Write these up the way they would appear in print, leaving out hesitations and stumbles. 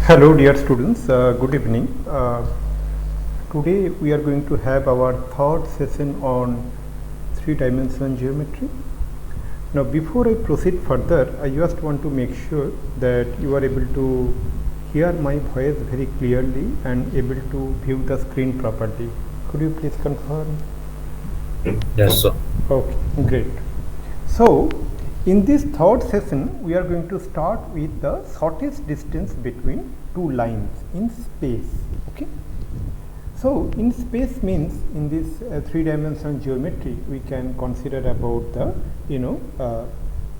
Hello dear students, good evening. Today we are going to have our third session on three-dimensional geometry. Now before I proceed further, I just want to make sure that you are able to hear my voice very clearly and able to view the screen properly. Could you please confirm? Yes, sir. Okay, great. So, in this third session, we are going to start with the shortest distance between two lines in space. Okay. So, in space means in this three-dimensional geometry, we can consider about the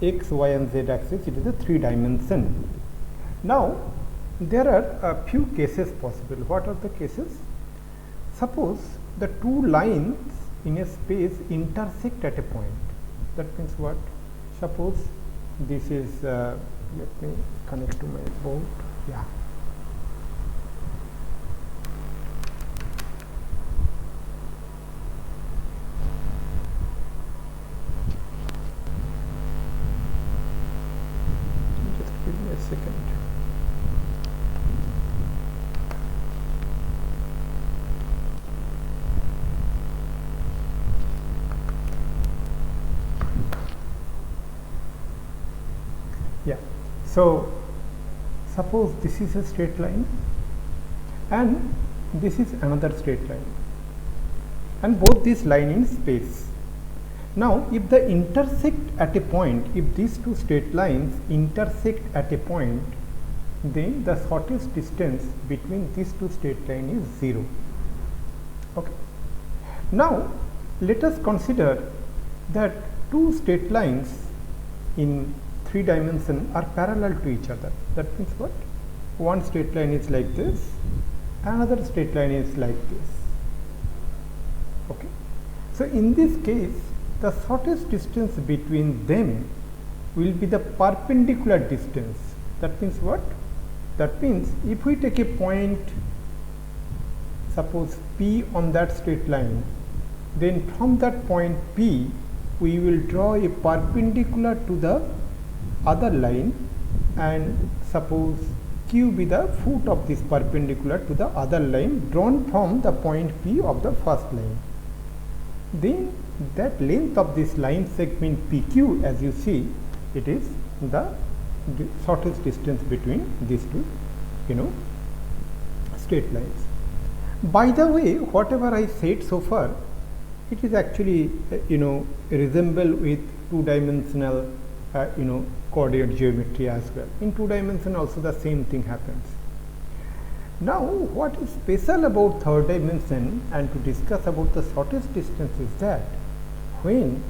x, y, and z axis. It is a three-dimension. Now, there are a few cases possible. What are the cases? Suppose the two lines in a space intersect at a point. That means what? Suppose this is, let me connect to my board. Yeah. Just give me a second. Yeah. So, suppose this is a straight line and this is another straight line, and both these line in space. Now, if they intersect at a point, if these two straight lines intersect at a point, then the shortest distance between these two straight line is 0. Okay. Now, let us consider that two straight lines in three dimension are parallel to each other. That means what? One straight line is like this, another straight line is like this. Okay. So, in this case, the shortest distance between them will be the perpendicular distance. That means what? That means if we take a point, suppose P on that straight line, then from that point P, we will draw a perpendicular to the other line, and suppose Q be the foot of this perpendicular to the other line drawn from the point P of the first line. Then that length of this line segment PQ, as you see, it is the shortest distance between these two, straight lines. By the way, whatever I said so far, it is actually resemble with two-dimensional coordinate geometry as well. In two dimension also the same thing happens. Now, what is special about third dimension and to discuss about the shortest distance is that when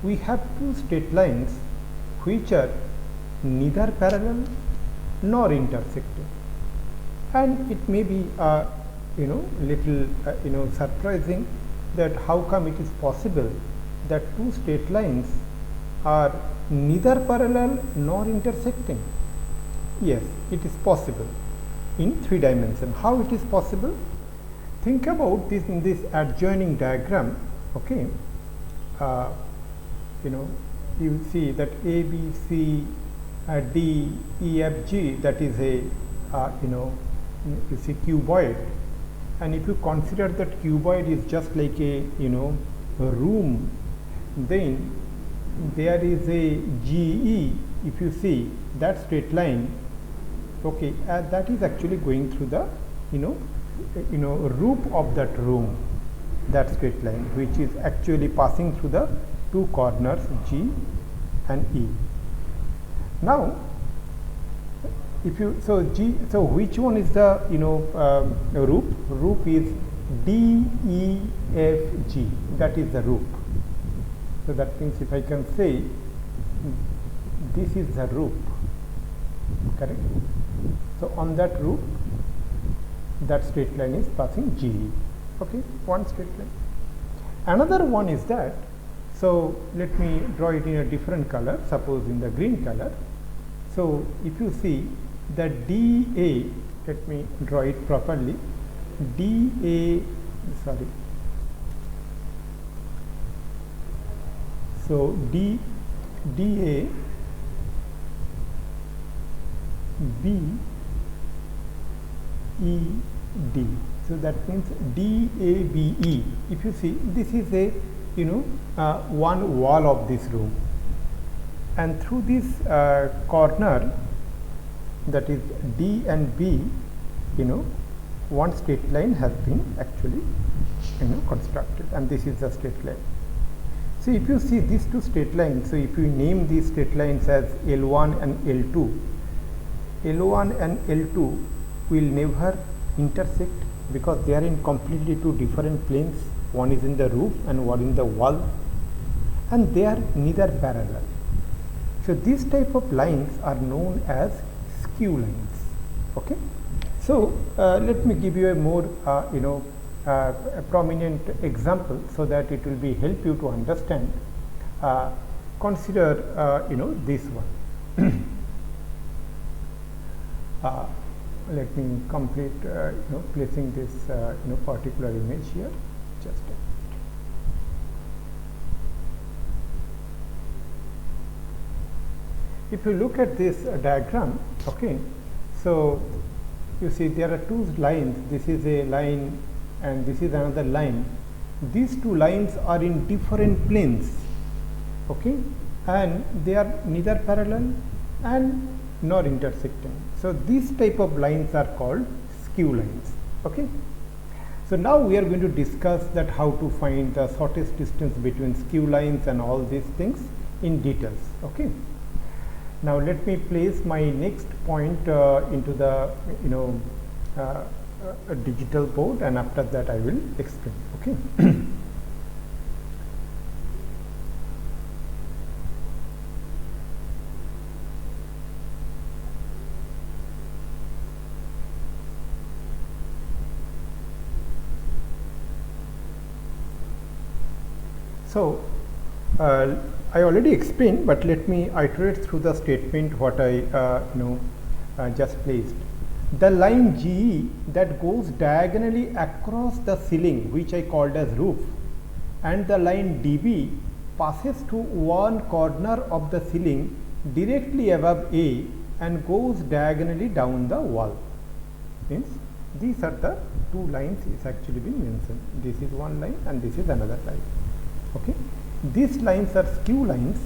we have two straight lines which are neither parallel nor intersecting, and it may be little surprising that how come it is possible that two straight lines are neither parallel nor intersecting. Yes, it is possible in three dimension. How it is possible? Think about this in this adjoining diagram. Okay, you see that A, B, C, D, E, F, G. That is a you see cuboid, and if you consider that cuboid is just like a room, then there is a GE. If you see that straight line, okay, that is actually going through the roof of that room, that straight line, which is actually passing through the two corners G and E. Now, if you so which one is the roof? Roof is D, E, F, G. That is the roof. So that means if I can say this is the roof, correct? So on that roof, that straight line is passing GE. Okay, one straight line. Another one is that, so let me draw it in a different color, suppose in the green color. So if you see that DA, let me draw it properly, DA, sorry. So DA, B, ED. So that means DABE. If you see, this is a one wall of this room, and through this corner, that is D and B, one straight line has been actually constructed, and this is the straight line. So if you see these two straight lines, so if you name these straight lines as L1 and L2, L1 and L2 will never intersect because they are in completely two different planes. One is in the roof and one in the wall, and they are neither parallel. So these type of lines are known as skew lines. Okay. So let me give you a more a prominent example so that it will be help you to understand. Consider this one. Let me complete placing this particular image here. Just a minute. If you look at this diagram, okay, so you see there are two lines. This is a line and this is another line. These two lines are in different planes, okay, and they are neither parallel and nor intersecting. So these type of lines are called skew lines. Okay. So now we are going to discuss that how to find the shortest distance between skew lines and all these things in details. Okay. Now let me place my next point into the a digital board, and after that I will explain. Okay. So I already explained, but let me iterate through the statement what I just placed. The line GE that goes diagonally across the ceiling, which I called as roof, and the line DB passes through one corner of the ceiling directly above A and goes diagonally down the wall. Means these are the two lines is actually been mentioned. This is one line and this is another line. Okay. These lines are skew lines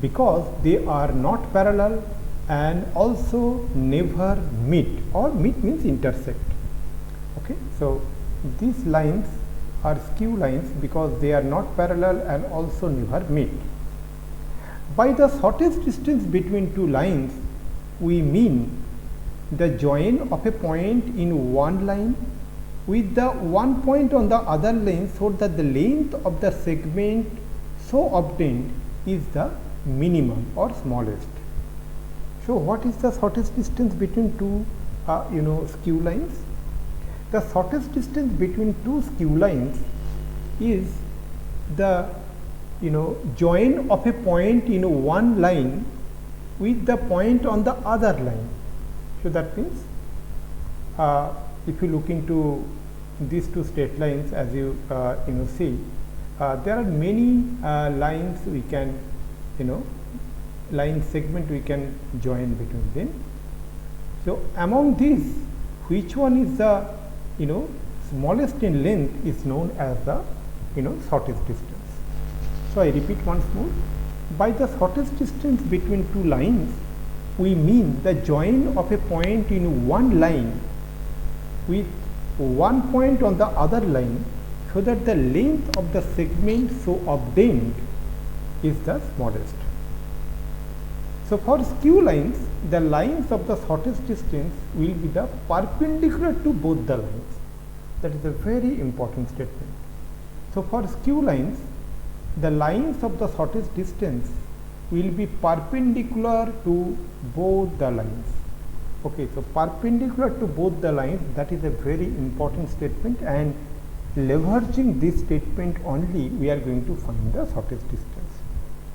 because they are not parallel and also never meet, or meet means intersect. Okay. So these lines are skew lines because they are not parallel and also never meet. By the shortest distance between two lines, we mean the join of a point in one line with the one point on the other line, so that the length of the segment so obtained is the minimum or smallest. So what is the shortest distance between two skew lines? The shortest distance between two skew lines is the join of a point in one line with the point on the other line. So that means if you look into these two straight lines, as you see, there are many lines we can line segment we can join between them. So among these, which one is the smallest in length is known as the shortest distance. So I repeat once more. By the shortest distance between two lines, we mean the join of a point in one line with one point on the other line, so that the length of the segment so obtained is the smallest. So for skew lines, the lines of the shortest distance will be the perpendicular to both the lines. That is a very important statement. So for skew lines, the lines of the shortest distance will be perpendicular to both the lines. Okay, so perpendicular to both the lines, that is a very important statement, and leveraging this statement only we are going to find the shortest distance.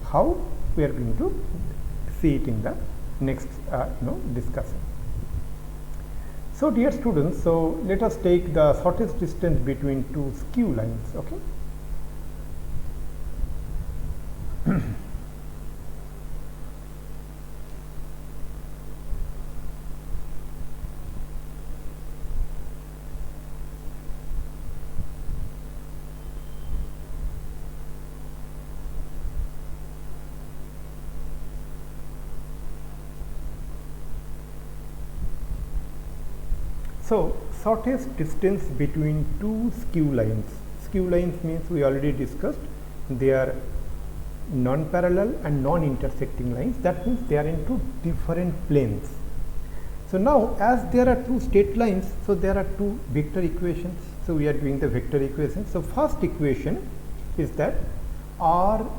How? We are going to see it in the next discussion. So dear students, so let us take the shortest distance between two skew lines. Okay. So, shortest distance between two skew lines. Skew lines means we already discussed, they are non-parallel and non-intersecting lines. That means they are in two different planes. So, now as there are two straight lines, so there are two vector equations. So, we are doing the vector equation. So, first equation is that r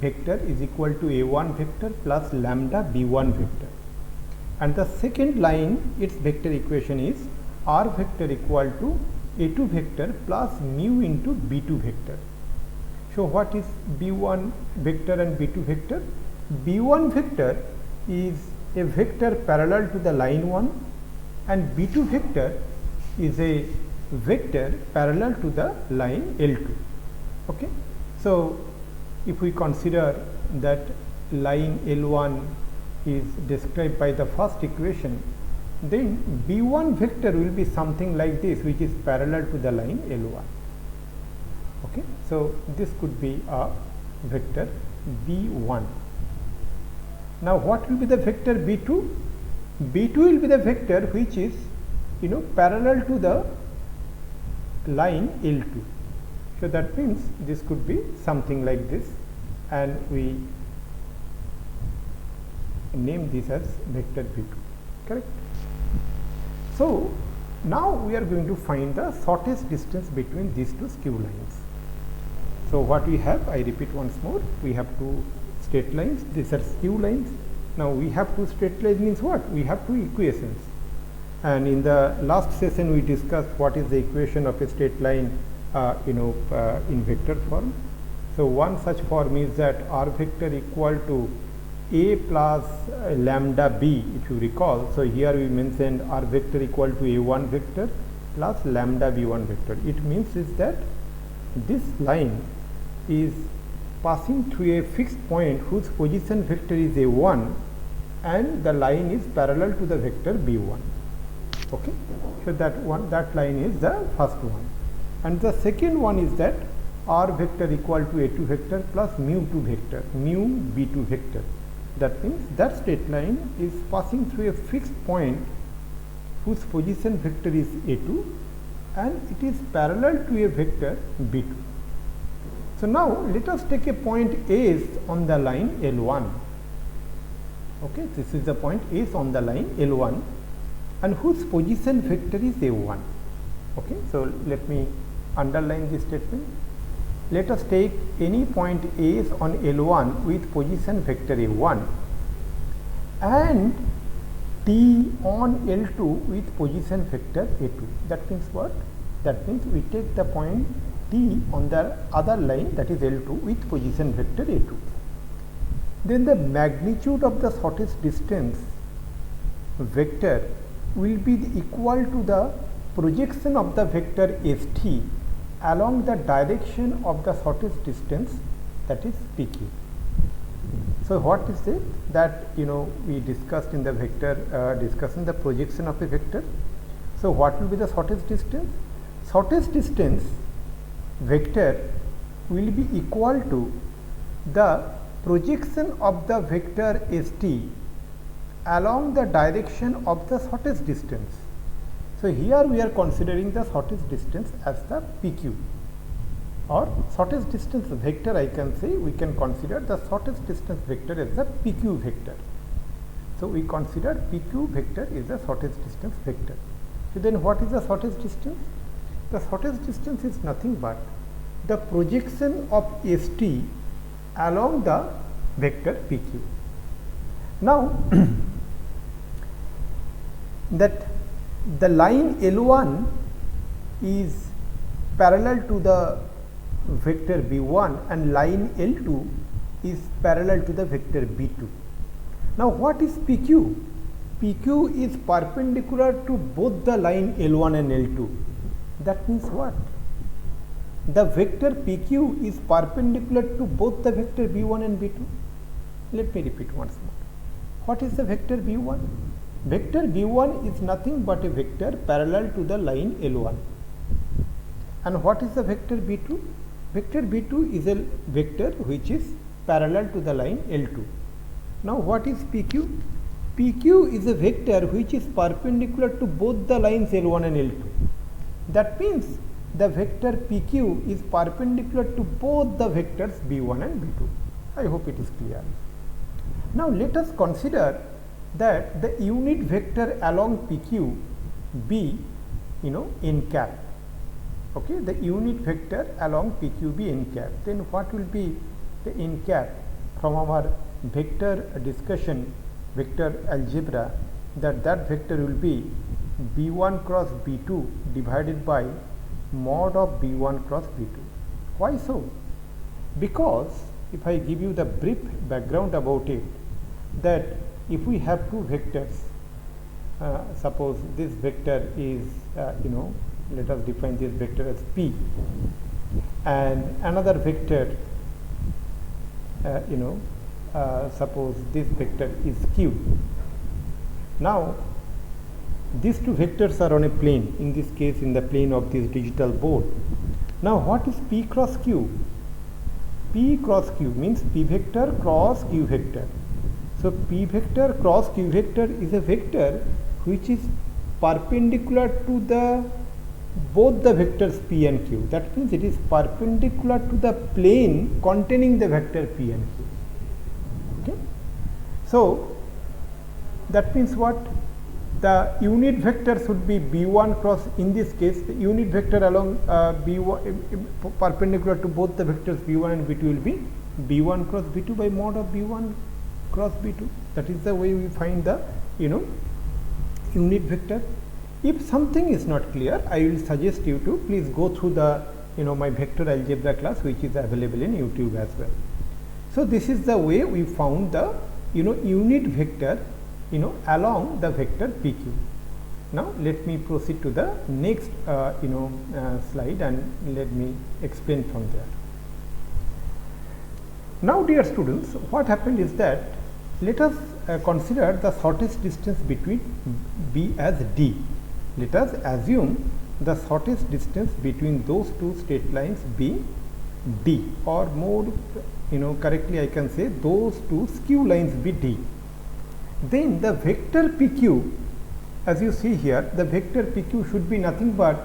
vector is equal to a1 vector plus lambda b1 vector, and the second line, its vector equation is r vector equal to a2 vector plus mu into b2 vector. So, what is b1 vector and b2 vector? b1 vector is a vector parallel to the line 1 and b2 vector is a vector parallel to the line L2. Okay. So, if we consider that line L1 is described by the first equation, then b1 vector will be something like this, which is parallel to the line L1. Okay. So, this could be a vector b1. Now, what will be the vector b2? b2 will be the vector which is parallel to the line L2. So, that means this could be something like this, and we name this as vector b2, correct. So, now we are going to find the shortest distance between these two skew lines. So, what we have, I repeat once more, we have two straight lines, these are skew lines. Now, we have two straight lines means what? We have two equations, and in the last session we discussed what is the equation of a straight line in vector form. So, one such form is that r vector equal to a plus lambda b, if you recall. So, here we mentioned r vector equal to a1 vector plus lambda b1 vector. It means is that this line is passing through a fixed point whose position vector is a1 and the line is parallel to the vector b1. Okay. So, that line is the first one, and the second one is that r vector equal to a2 vector plus mu2 vector, mu b2 vector. That means that straight line is passing through a fixed point whose position vector is a2 and it is parallel to a vector b2. So, now let us take a point S on the line L1. Okay, this is the point S on the line L1 and whose position vector is a1. Okay, so let me underline this statement. Let us take any point S on L1 with position vector a1 and T on L2 with position vector a2. That means what? That means we take the point T on the other line, that is L2, with position vector a2. Then the magnitude of the shortest distance vector will be equal to the projection of the vector st along the direction of the shortest distance, that is pq. So, what is it that we discussed in the vector discussing the projection of a vector. So, what will be the shortest distance? Shortest distance vector will be equal to the projection of the vector st along the direction of the shortest distance. So, here we are considering the shortest distance as the pq, or shortest distance vector, I can say we can consider the shortest distance vector as the pq vector. So, we consider pq vector is the shortest distance vector. So, then what is the shortest distance? The shortest distance is nothing but the projection of st along the vector pq. Now, that the line L1 is parallel to the vector b1 and line L2 is parallel to the vector b2. Now, what is pq? pq is perpendicular to both the line L1 and L2. That means what? The vector pq is perpendicular to both the vector b1 and b2. Let me repeat once more. What is the vector b1? Vector b1 is nothing but a vector parallel to the line L1. And what is the vector b2? Vector b2 is a vector which is parallel to the line L2. Now, what is pq? PQ is a vector which is perpendicular to both the lines L1 and L2. That means the vector PQ is perpendicular to both the vectors B1 and B2. I hope it is clear. Now let us consider that the unit vector along PQ be n cap. Okay, the unit vector along PQ be n cap. Then what will be the n cap from our vector discussion, vector algebra, that vector will be B1 cross B2 divided by mod of B1 cross B2. Why so? Because if I give you the brief background about it, that if we have two vectors, suppose this vector is let us define this vector as P, and another vector suppose this vector is Q. Now these two vectors are on a plane, in this case in the plane of this digital board. Now what is P cross Q? P cross Q means P vector cross Q vector. So P vector cross Q vector is a vector which is perpendicular to both the vectors P and Q. That means it is perpendicular to the plane containing the vector P and Q. Okay. So that means what? The unit vector should be B1 cross, in this case the unit vector along B1 perpendicular to both the vectors B1 and B2 will be B1 cross B2 by mod of B1 cross B2. That is the way we find the unit vector. If something is not clear, I will suggest you to please go through the my vector algebra class, which is available in YouTube as well. So this is the way we found the unit vector along the vector PQ. Now let me proceed to the next slide and let me explain from there. Now dear students, what happened is that let us consider the shortest distance between B as D. Let us assume the shortest distance between those two straight lines be D, or more correctly I can say those two skew lines be D. Then the vector PQ, as you see here, the vector PQ should be nothing but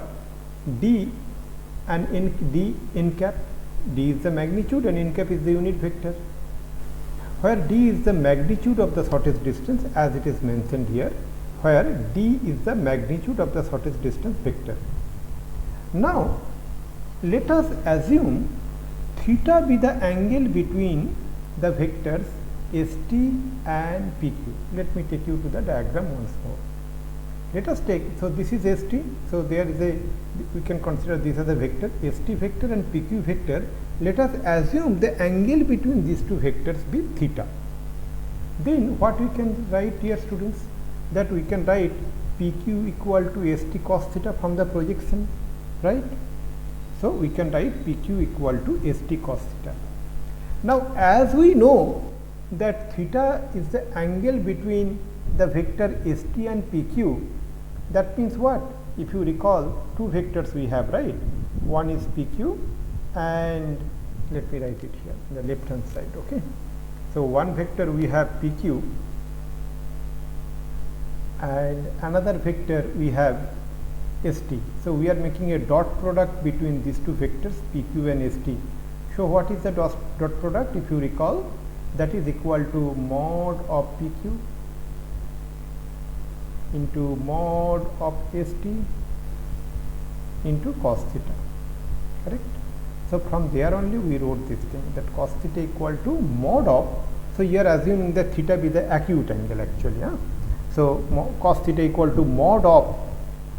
D and D n cap. D is the magnitude and n cap is the unit vector, where D is the magnitude of the shortest distance as it is mentioned here, where D is the magnitude of the shortest distance vector. Now let us assume theta be the angle between the vectors ST and PQ. Let me take you to the diagram once more. Let us take, so this is ST, so there is we can consider this as a vector, ST vector and PQ vector. Let us assume the angle between these two vectors be theta. Then what we can write here, students? That we can write PQ equal to ST cos theta from the projection, right? So we can write PQ equal to ST cos theta. Now as we know that theta is the angle between the vector ST and PQ, that means what? If you recall, two vectors we have, right? One is PQ and let me write it here, the left hand side, okay? So one vector we have PQ and another vector we have ST. So we are making a dot product between these two vectors PQ and ST. So what is the dot product? If you recall, that is equal to mod of PQ into mod of ST into cos theta, correct? So from there only we wrote this thing, that cos theta equal to mod of, so you are assuming that theta be the acute angle actually, so cos theta equal to mod of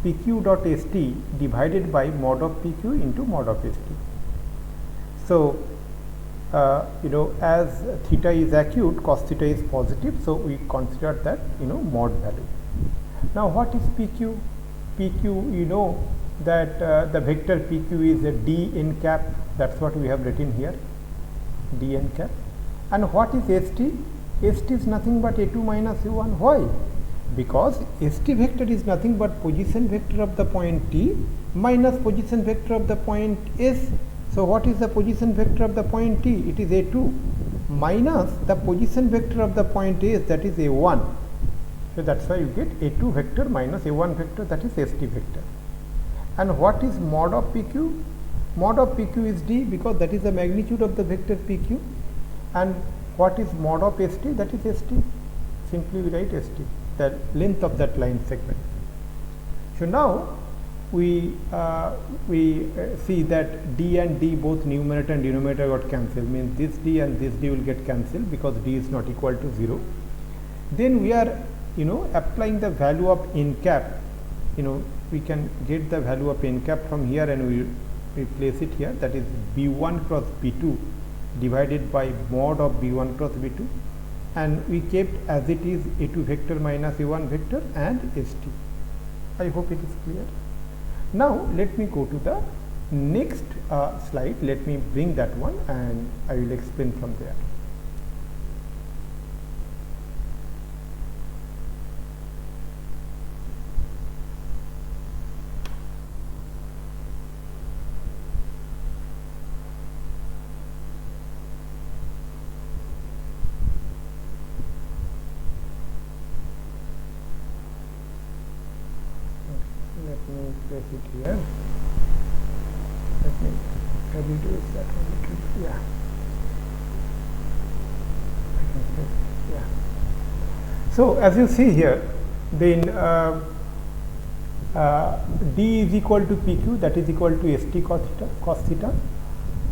PQ dot ST divided by mod of PQ into mod of ST. So as theta is acute, cos theta is positive, so we consider that mod value. Now what is PQ? PQ, that the vector PQ is a D n cap, that's what we have written here, D n cap. And what is ST? ST is nothing but A2 minus A1. Why? Because ST vector is nothing but position vector of the point T minus position vector of the point S. So what is the position vector of the point T? It is A2 minus the position vector of the point S, that is A1. So that's why you get A2 vector minus A1 vector, that is ST vector. And what is mod of PQ? Mod of PQ is D, because that is the magnitude of the vector PQ. And what is mod of ST? That is ST. Simply we write ST, the length of that line segment. So now we see that D and D, both numerator and denominator, got cancelled. Means this D and this D will get cancelled because D is not equal to 0. Then we are applying the value of n cap. We can get the value of n cap from here, and we place it here. That is B1 cross B2 divided by mod of B1 cross B2, and we kept as it is A2 vector minus A1 vector and ST. I hope it is clear. Now let me go to the next slide. Let me bring that one and I will explain from there. Let me place it here. Let me reduce that a little. Yeah. I can place it. Yeah. So as you see here, then D is equal to PQ, that is equal to ST cos theta.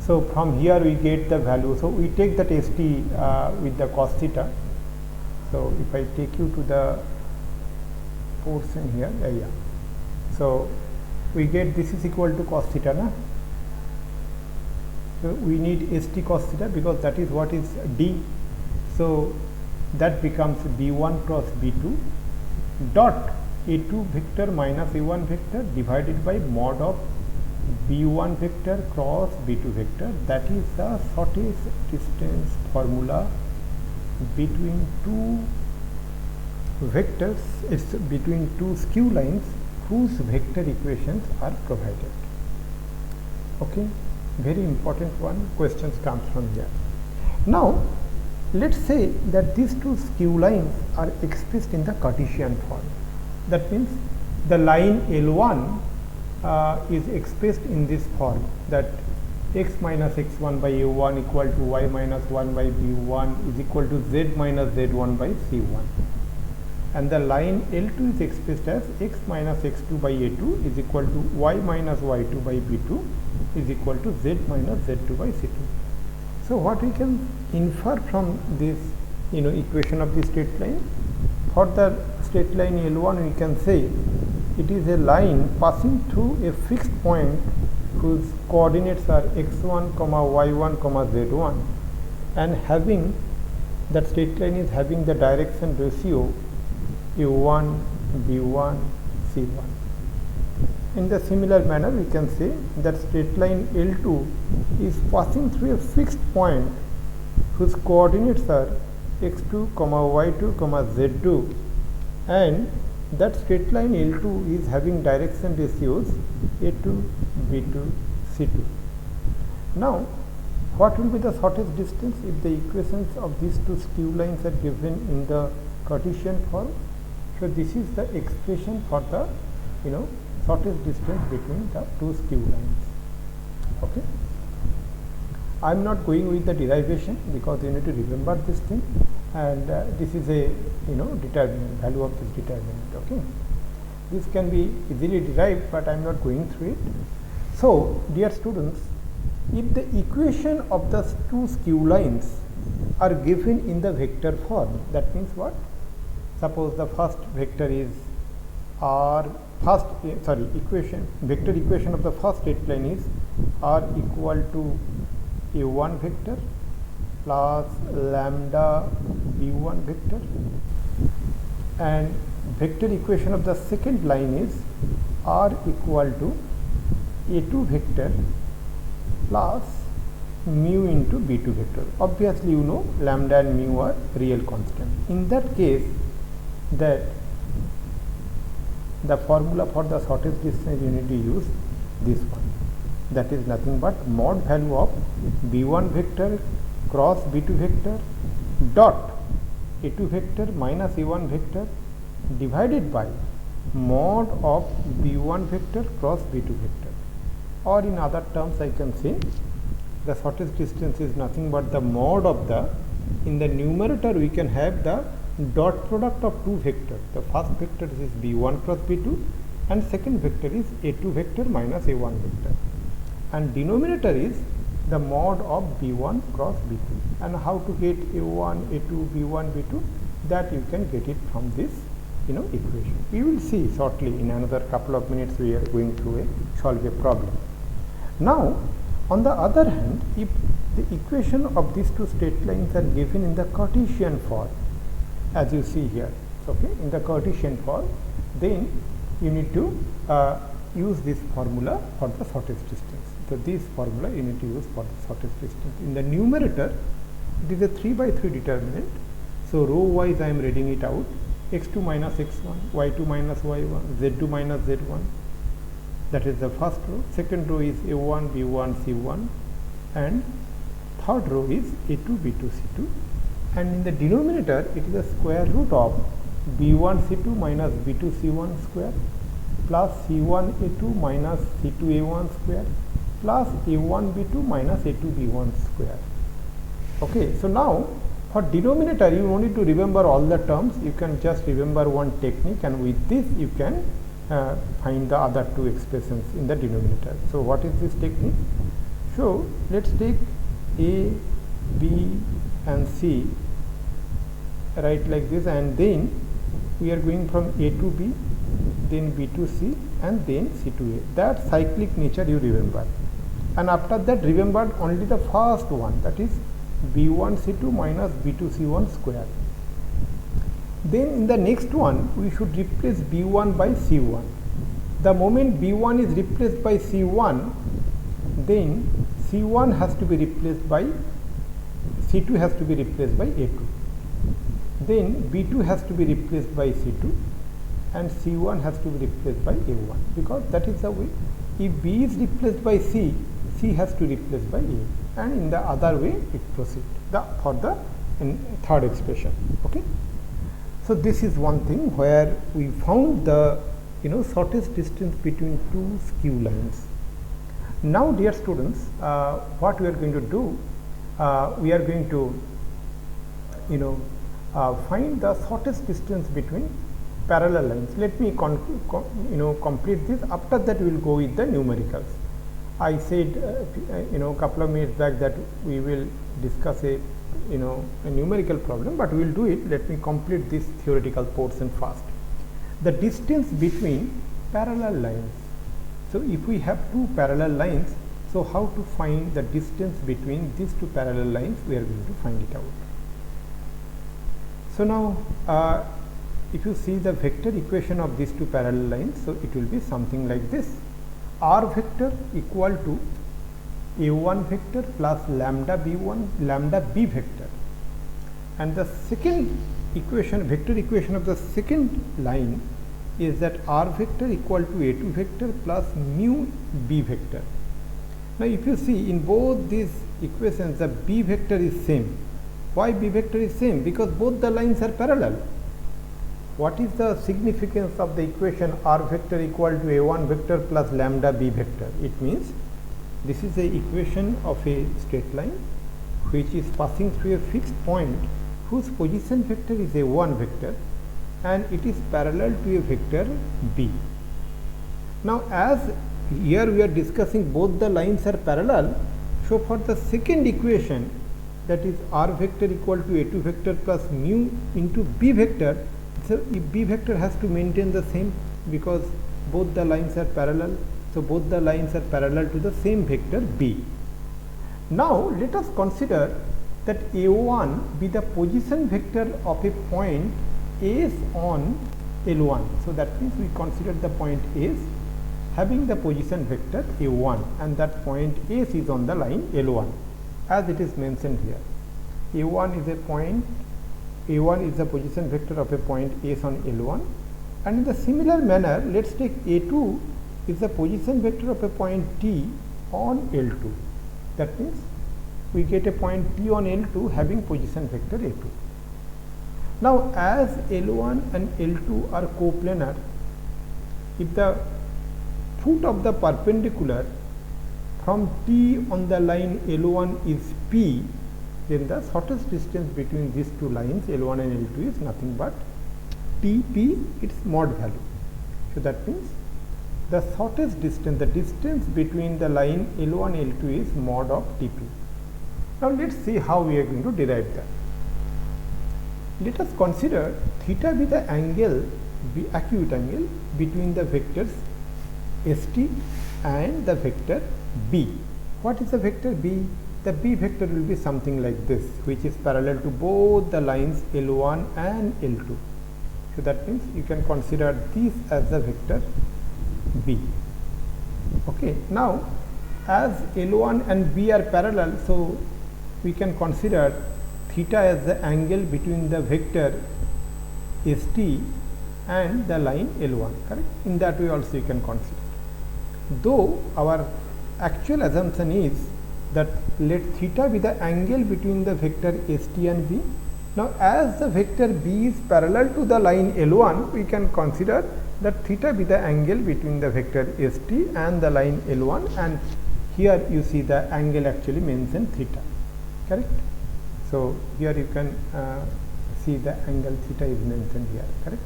So from here we get the value. So we take that ST with the cos theta. So if I take you to the portion here, yeah. So we get this is equal to cos theta, na? So we need ST cos theta because that is what is D. So that becomes B1 cross B2 dot A2 vector minus A1 vector divided by mod of B1 vector cross B2 vector. That is the shortest distance formula between two vectors. It's between two skew lines whose vector equations are provided. Okay, very important one. Questions comes from here. Now let's say that these two skew lines are expressed in the Cartesian form. That means the line L1 is expressed in this form, that x minus x1 by a1 equal to y minus 1 by b1 is equal to z minus z1 by c1. And the line L2 is expressed as x minus x2 by a2 is equal to y minus y2 by b2 is equal to z minus z2 by c2. So what we can infer from this equation of the straight line? For the straight line L1 we can say it is a line passing through a fixed point whose coordinates are x1, y1, z1, and having that straight line is having the direction ratio a1, b1, c1. In the similar manner, we can say that straight line L2 is passing through a fixed point whose coordinates are x2, y2, z2, and that straight line L2 is having direction ratios a2, b2, c2. Now, what will be the shortest distance if the equations of these two skew lines are given in the Cartesian form? So this is the expression for the shortest distance between the two skew lines. Okay. I am not going with the derivation because you need to remember this thing, and this is a determinant, value of this determinant. Okay. This can be easily derived, but I am not going through it. So dear students, if the equation of the two skew lines are given in the vector form, that means what? Suppose the first vector is vector equation of the first straight line is r equal to a1 vector plus lambda b1 vector, and vector equation of the second line is r equal to a2 vector plus mu into b2 vector. Obviously lambda and mu are real constant. In that case, that the formula for the shortest distance you need to use this one, that is nothing but mod value of b1 vector cross b2 vector dot a2 vector minus a1 vector divided by mod of b1 vector cross b2 vector, or in other terms I can say the shortest distance is nothing but the mod of the, in the numerator we can have the dot product of two vectors. The first vector is b1 cross b2 and second vector is a2 vector minus a1 vector, and denominator is the mod of b1 cross b2. And how to get a1, a2, b1, b2, that you can get it from this equation. We will see shortly, in another couple of minutes we are going to solve a problem. Now on the other hand, if the equation of these two straight lines are given in the Cartesian form, as you see here, okay, in the Cartesian form, then you need to use this formula for the shortest distance. So this formula you need to use for the shortest distance. In the numerator, it is a 3 by 3 determinant. So row wise I am reading it out: x2 minus x1, y2 minus y1, z2 minus z1. That is the first row. Second row is a1, b1, c1, and third row is a2, b2, c2. And in the denominator, it is the square root of b1 c2 minus b2 c1 square plus c1 a2 minus c2 a1 square plus a1 b2 minus a2 b1 square. Okay, so now for denominator you don't need to remember all the terms, you can just remember one technique, and with this you can find the other two expressions in the denominator. So what is this technique? So let's take a, b and c, right, like this, and then we are going from a to b, then b to c, and then c to a. That cyclic nature you remember, and after that remember only the first one, that is b1 c2 minus b2 c1 square. Then in the next one we should replace b1 by c1. The moment b1 is replaced by c1, then c1 has to be replaced by c2 has to be replaced by a2. Then b2 has to be replaced by c2, and c1 has to be replaced by a1, because that is the way. If b is replaced by c, c has to replace by a, and in the other way it proceeds for the third expression. Okay. So this is one thing where we found the shortest distance between two skew lines. Now dear students, what we are going to do, we are going to find the shortest distance between parallel lines. Let me complete this. After that we will go with the numericals. I said couple of minutes back that we will discuss a numerical problem, but we will do it. Let me complete this theoretical portion first. The distance between parallel lines. So if we have two parallel lines, so how to find the distance between these two parallel lines, we are going to find it out. So now if you see the vector equation of these two parallel lines, so it will be something like this: r vector equal to a1 vector plus lambda b1 lambda b vector, and the second equation, vector equation of the second line, is that r vector equal to a2 vector plus mu b vector. Now if you see in both these equations, the b vector is same. Why b vector is same? Because both the lines are parallel. What is the significance of the equation r vector equal to a1 vector plus lambda b vector? It means this is the equation of a straight line which is passing through a fixed point whose position vector is a1 vector, and it is parallel to a vector b. Now as here we are discussing both the lines are parallel, so for the second equation, that is r vector equal to a2 vector plus mu into b vector, so if b vector has to maintain the same, because both the lines are parallel, so both the lines are parallel to the same vector b. Now let us consider that a1 be the position vector of a point S on L1. So that means we consider the point S having the position vector a1, and that point S is on the line L1 as it is mentioned here. A1 is a point, A1 is the position vector of a point S on L1, and in the similar manner let us take A2 is the position vector of a point T on L2. That means we get a point P on L2 having position vector A2. Now as L1 and L2 are coplanar, if the foot of the perpendicular from T on the line L1 is P, then the shortest distance between these two lines L1 and L2 is nothing but TP, its mod value. So that means the shortest distance, the distance between the line L1 L2 is mod of TP. Now let us see how we are going to derive that. Let us consider theta be the angle, be acute angle between the vectors ST and the vector B. What is the vector B? The B vector will be something like this, which is parallel to both the lines L1 and L2. So that means you can consider this as the vector B. Okay. Now as L1 and B are parallel, so we can consider theta as the angle between the vector ST and the line L1, correct? In that way also you can consider. Though our actual assumption is that let theta be the angle between the vector ST and B. Now as the vector B is parallel to the line L1, we can consider that theta be the angle between the vector ST and the line L1, and here you see the angle actually mentioned theta, correct? So here you can see the angle theta is mentioned here, correct?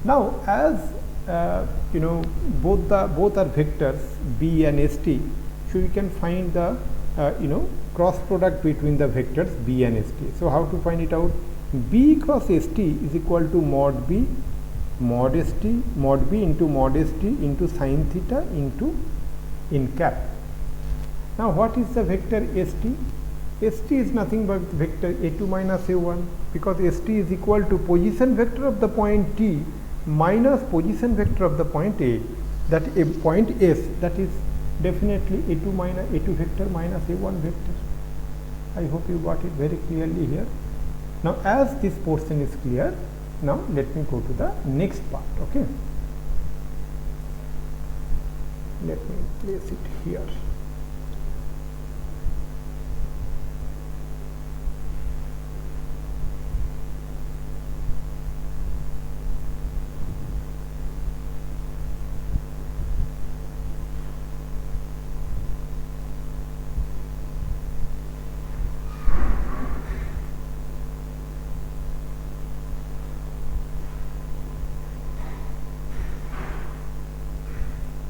Now as both are vectors B and ST, so we can find the cross product between the vectors B and ST. So how to find it out? B cross ST is equal to mod B into mod ST into sin theta into in cap. Now what is the vector ST? ST is nothing but vector A2 minus A1, because ST is equal to position vector of the point T minus position vector of the point A, that a point S, that is definitely A2 vector minus A1 vector. I hope you got it very clearly here. Now as this portion is clear, now let me go to the next part. Okay, let me place it here.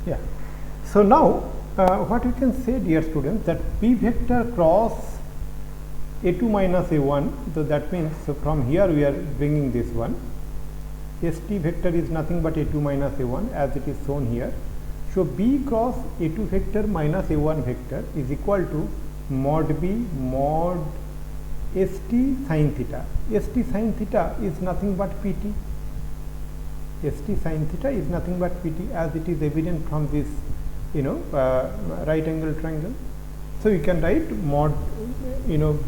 Yeah. So now what we can say, dear students, that B vector cross A2 minus A1, so that means, so from here we are bringing this one, ST vector is nothing but A2 minus A1 as it is shown here. So B cross A2 vector minus A1 vector is equal to mod B mod ST sin theta. ST sin theta is nothing but PT. ST sin theta is nothing but PT, as it is evident from this right angle triangle. So you can write mod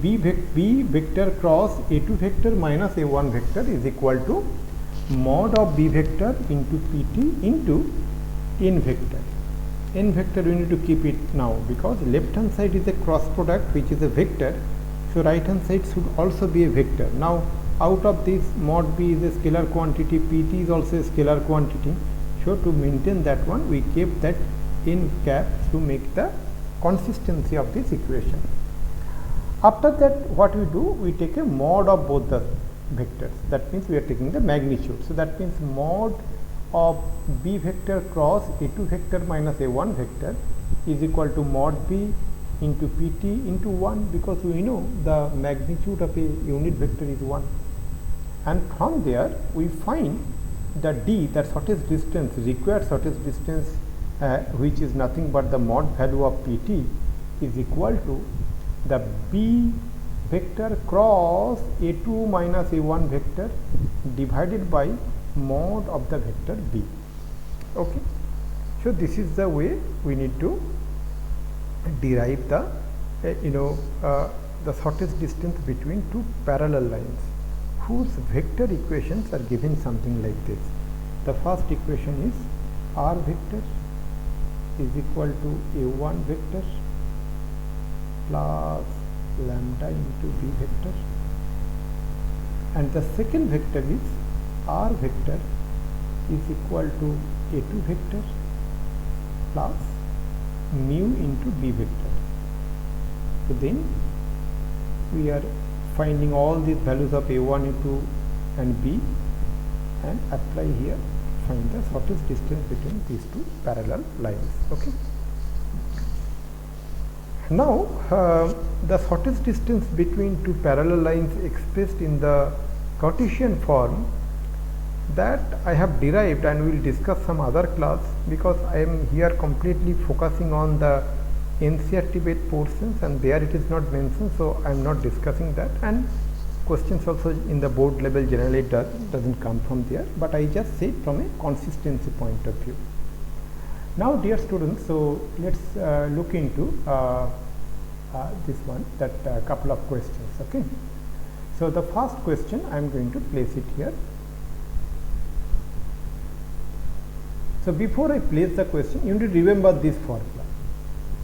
B vector cross A2 vector minus A1 vector is equal to mod of B vector into PT into n vector. N vector we need to keep it now, because left hand side is a cross product which is a vector, so right hand side should also be a vector. Now out of this, mod B is a scalar quantity, PT is also a scalar quantity. So to maintain that one, we keep that in cap to make the consistency of this equation. After that, what we do, we take a mod of both the vectors. That means we are taking the magnitude. So that means mod of B vector cross A2 vector minus A1 vector is equal to mod B into PT into 1, because we know the magnitude of a unit vector is 1. And from there we find the D, that shortest distance, required shortest distance, which is nothing but the mod value of PT, is equal to the B vector cross A2 minus A1 vector divided by mod of the vector B. Okay. So this is the way we need to derive the the shortest distance between two parallel lines whose vector equations are given something like this. The first equation is R vector is equal to A1 vector plus lambda into B vector and the second vector is r vector is equal to a2 vector plus mu into b vector. So then we are finding all these values of a1, a2 and b and apply here, find the shortest distance between these two parallel lines. Okay. Now the shortest distance between two parallel lines expressed in the Cartesian form, that I have derived, and we will discuss some other class, because I am here completely focusing on the NCERT based portions and there it is not mentioned, so I am not discussing that, and questions also in the board level generally doesn't come from there, but I just say from a consistency point of view. Now dear students, so let us look into this one, that couple of questions. Okay. So the first question I am going to place it here. So before I place the question, you need to remember this formula.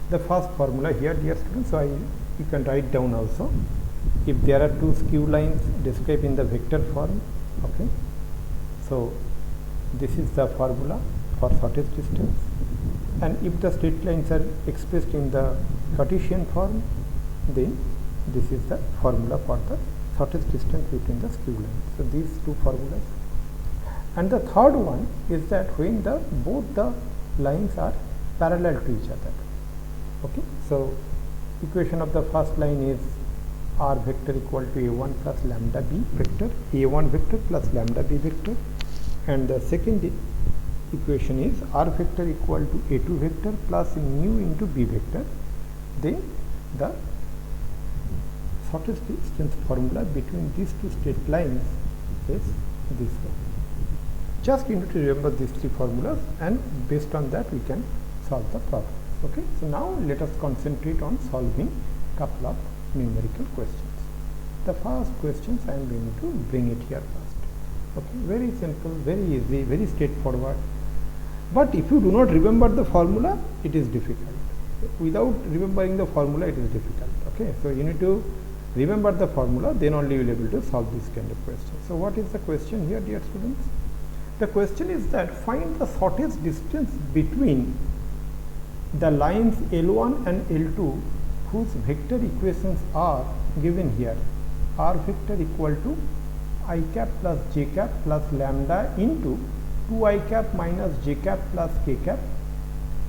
The first formula here, dear students, so you can write down also. If there are two skew lines described in the vector form, okay, so this is the formula for shortest distance, and if the straight lines are expressed in the Cartesian form, then this is the formula for the shortest distance between the skew lines. So these two formulas. And the third one is that when both the lines are parallel to each other. Okay. So equation of the first line is r vector equal to a1 plus lambda b vector, a1 vector plus lambda b vector, and the second equation is r vector equal to a2 vector plus mu into b vector. Then the shortest distance formula between these two straight lines is this one. Just you need to remember these three formulas, and based on that we can solve the problem. Okay. So now let us concentrate on solving couple of numerical questions. The first questions I am going to bring it here first. Okay. Very simple, very easy, very straightforward. But if you do not remember the formula, it is difficult. Without remembering the formula, it is difficult. Okay. So you need to remember the formula, then only you will be able to solve this kind of question. So what is the question here, dear students? The question is that find the shortest distance between the lines L1 and L2 whose vector equations are given here. R vector equal to I cap plus j cap plus lambda into 2I cap minus j cap plus k cap,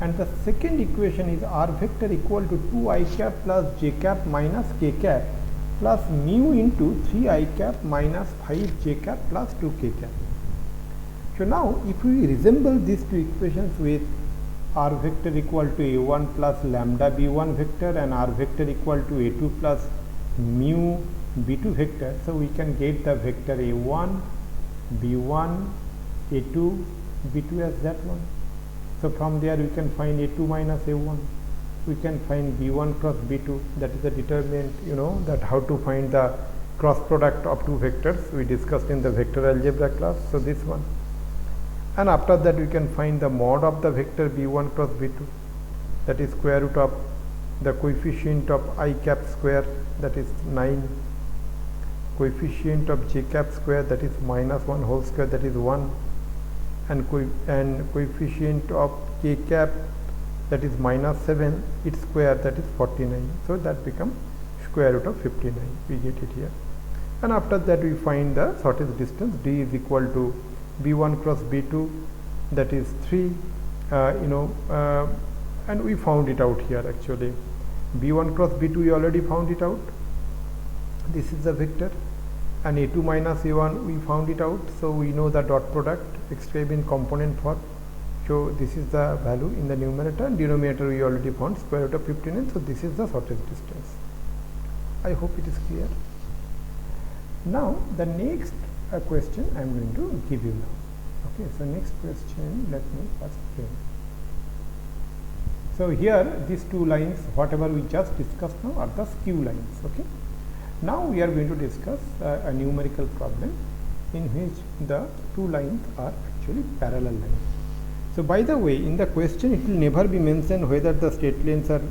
and the second equation is R vector equal to 2I cap plus j cap minus k cap plus mu into 3I cap minus 5j cap plus 2k cap. So now if we resemble these two equations with r vector equal to a1 plus lambda b1 vector and r vector equal to a2 plus mu b2 vector, so we can get the vector a1, b1, a2, b2 as that one. So from there we can find a2 minus a1, we can find b1 cross b2, that is the determinant, you know, that how to find the cross product of two vectors we discussed in the vector algebra class. So this one, and after that we can find the mod of the vector b1 cross b2, that is square root of the coefficient of I cap square, that is 9, coefficient of j cap square, that is minus 1 whole square, that is 1, and coefficient of k cap, that is minus 7, its square, that is 49. So that becomes square root of 59, we get it here. And after that we find the shortest distance, d is equal to b1 cross b2, that is 3, and we found it out here actually. b1 cross b2 we already found it out, this is the vector, and a2 minus a1 we found it out, so we know the dot product expressed in component form. So this is the value in the numerator, and denominator we already found square root of 59, so this is the shortest distance. I hope it is clear. Now the next question I am going to give you now. Okay, so next question, let me first frame. So here these two lines, whatever we just discussed now, are the skew lines. Okay. Now we are going to discuss a numerical problem in which the two lines are actually parallel lines. So by the way, in the question it will never be mentioned whether the straight lines are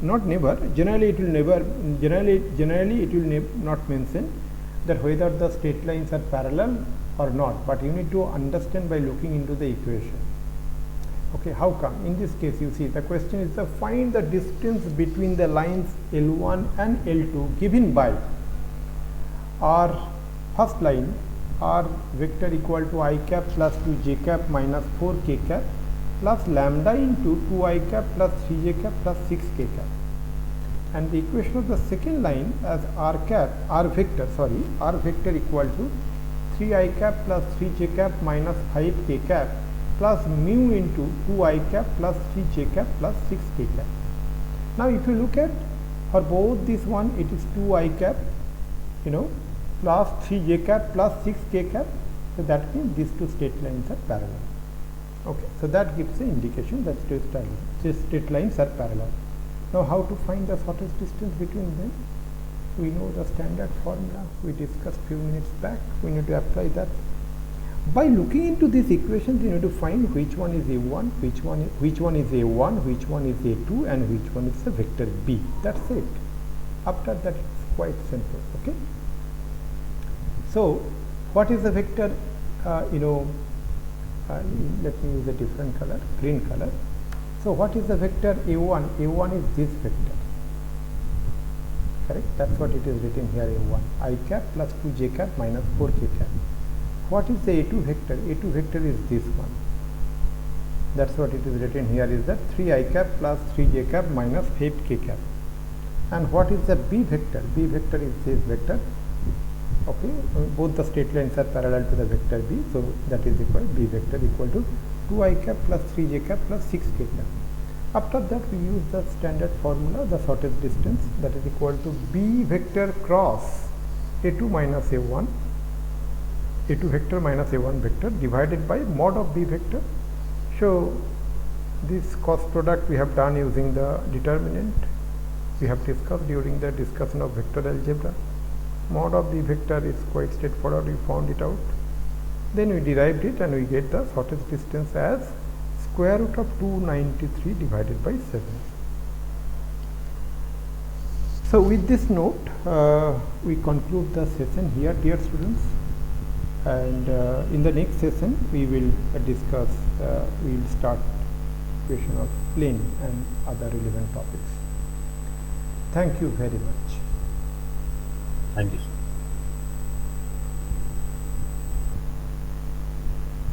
not never. Generally it will never. Generally it will not mention that whether the straight lines are parallel or not, but you need to understand by looking into the equation. Okay, how come? In this case, you see the question is to find the distance between the lines L1 and L2 given by our first line r vector equal to I cap plus 2j cap minus 4k cap plus lambda into 2I cap plus 3j cap plus 6k cap, and the equation of the second line as r vector equal to 3I cap plus 3j cap minus 5k cap plus mu into 2I cap plus 3j cap plus 6k cap. Now if you look at for both this one, it is 2I cap, plus 3j cap plus 6k cap, so that means these two straight lines are parallel. Okay, so that gives the indication that these straight lines are parallel. Now how to find the shortest distance between them? We know the standard formula we discussed few minutes back. We need to apply that. By looking into these equations, you need to find which one is A1, which one is A1, which one is A2, and which one is the vector B. That's it. After that, it's quite simple. Okay. So, what is the vector? Let me use a different color, green color. So, what is the vector A1? A1 is this vector. Correct? That's what it is written here. A1 I cap plus 2j cap minus 4k cap. What is the A2 vector? A2 vector is this one. That's what it is written here, is that 3I cap plus 3j cap minus 8k cap. And what is the B vector? B vector is this vector. Okay, both the straight lines are parallel to the vector B, so that is equal B vector equal to 2I cap plus 3j cap plus 6k cap. After that, we use the standard formula, the shortest distance, that is equal to B vector cross A2 minus A1, A2 vector minus A1 vector divided by mod of B vector. So this cross product we have done using the determinant we have discussed during the discussion of vector algebra. Mod of B vector is quite straightforward, we found it out. Then we derived it and we get the shortest distance as square root of 293 divided by 7. So with this note, we conclude the session here, dear students. And in the next session, we will discuss, we will start question of plane and other relevant topics. Thank you very much. Thank you.